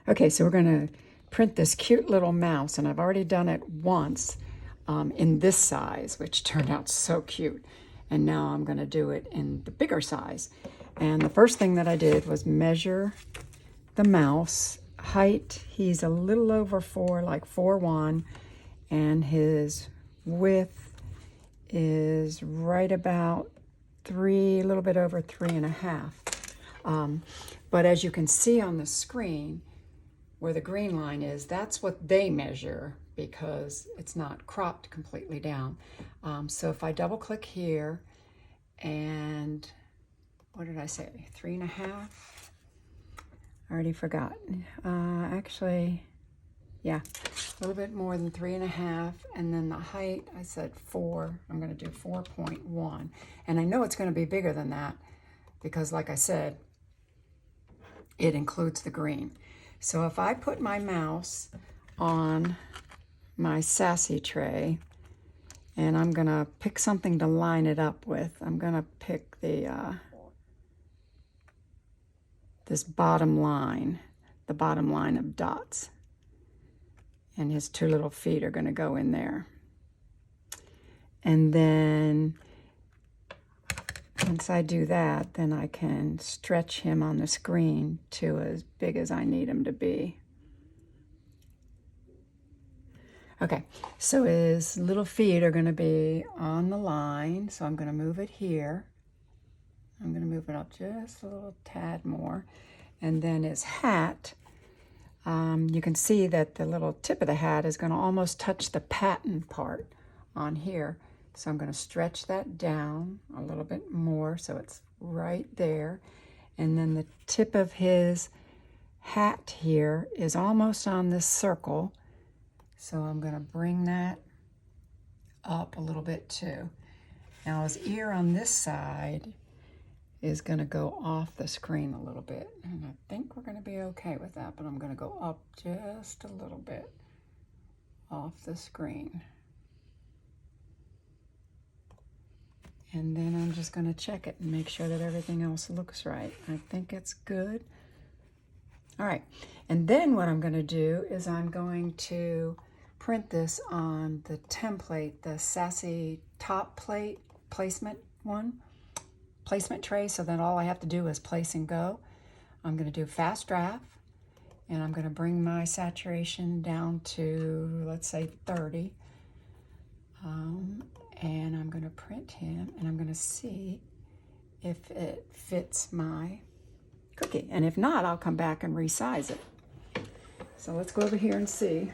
Okay, so we're going to print this cute little mouse, and I've already done it once in this size, which turned out so cute. And now I'm going to do it in the bigger size. And the first thing that I did was measure the mouse height. He's a little over 4, like 4'1", and his width is right about 3, a little bit over 3.5. But as you can see on the screen, where the green line is, that's what they measure because it's not cropped completely down. So if I double click here, and what did I say, 3.5? I already forgot. Actually, yeah, a little bit more than 3.5. And then the height, I said 4. I'm going to do 4.1. And I know it's going to be bigger than that because, like I said, it includes the green. So if I put my mouse on my sassy tray, and I'm going to pick something to line it up with. I'm going to pick the this bottom line, the bottom line of dots. And his 2 little feet are going to go in there. And then once I do that, then I can stretch him on the screen to as big as I need him to be. Okay, so his little feet are going to be on the line, so I'm going to move it here. I'm going to move it up just a little tad more. And then his hat, you can see that the little tip of the hat is going to almost touch the pattern part on here. So I'm going to stretch that down a little bit more so it's right there. And then the tip of his hat here is almost on this circle. So I'm going to bring that up a little bit too. Now his ear on this side is going to go off the screen a little bit. And I think we're going to be okay with that, but I'm going to go up just a little bit off the screen. And then I'm just going to check it and make sure that everything else looks right. I think it's good. All right, and then what I'm going to do is I'm going to print this on the template, the Sassy top plate placement tray, so that all I have to do is place and go. I'm going to do fast draft, and I'm going to bring my saturation down to, let's say, 30. And I'm going to print him, and I'm going to see if it fits my cookie. And if not, I'll come back and resize it. So let's go over here and see.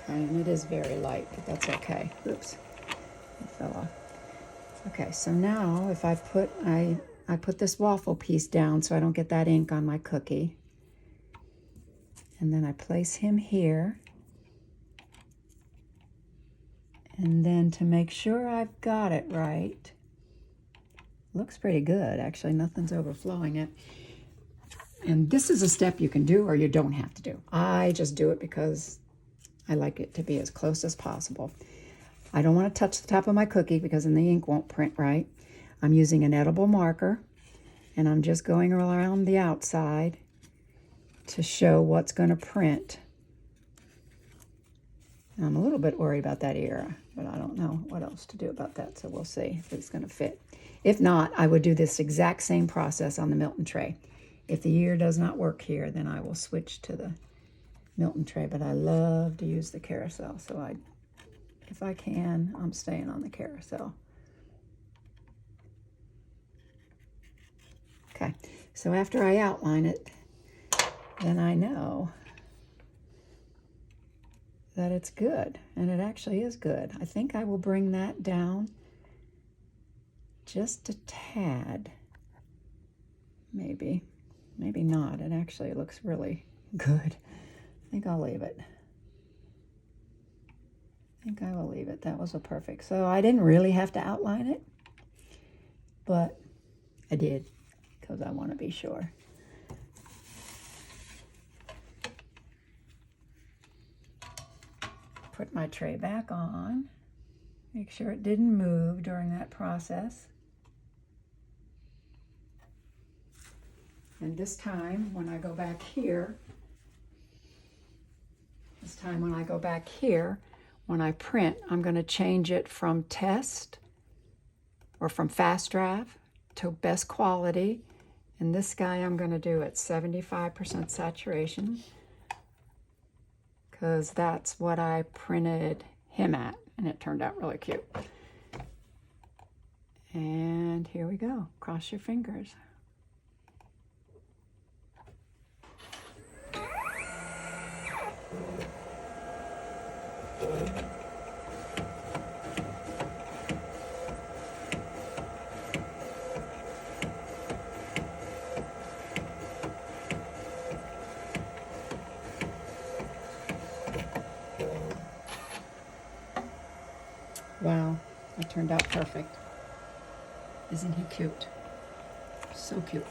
And it is very light, but that's okay. Oops, it fell off. Okay, so now if I put this waffle piece down so I don't get that ink on my cookie. And then I place him here. And then to make sure I've got it right, looks pretty good, actually, nothing's overflowing it. And this is a step you can do or you don't have to do. I just do it because I like it to be as close as possible. I don't want to touch the top of my cookie because then the ink won't print right. I'm using an edible marker, and I'm just going around the outside to show what's going to print. And I'm a little bit worried about that ear, but I don't know what else to do about that, so we'll see if it's going to fit. If not, I would do this exact same process on the Milton tray. If the ear does not work here, then I will switch to the Milton tray, but I love to use the carousel, so if I can, I'm staying on the carousel. Okay, so after I outline it, then I know that it's good, and it actually is good. I think I will bring that down just a tad, maybe not. It actually looks really good. I think I'll leave it. That was a perfect. So I didn't really have to outline it, but I did because I want to be sure. put my tray back on. Make sure it didn't move during that process. And this time when I go back here, when I print, I'm going to change it from test or from fast draft to best quality. And this guy I'm going to do at 75% saturation because that's what I printed him at, and it turned out really cute. And here we go. Cross your fingers. Wow, that turned out perfect. Isn't he cute? So cute.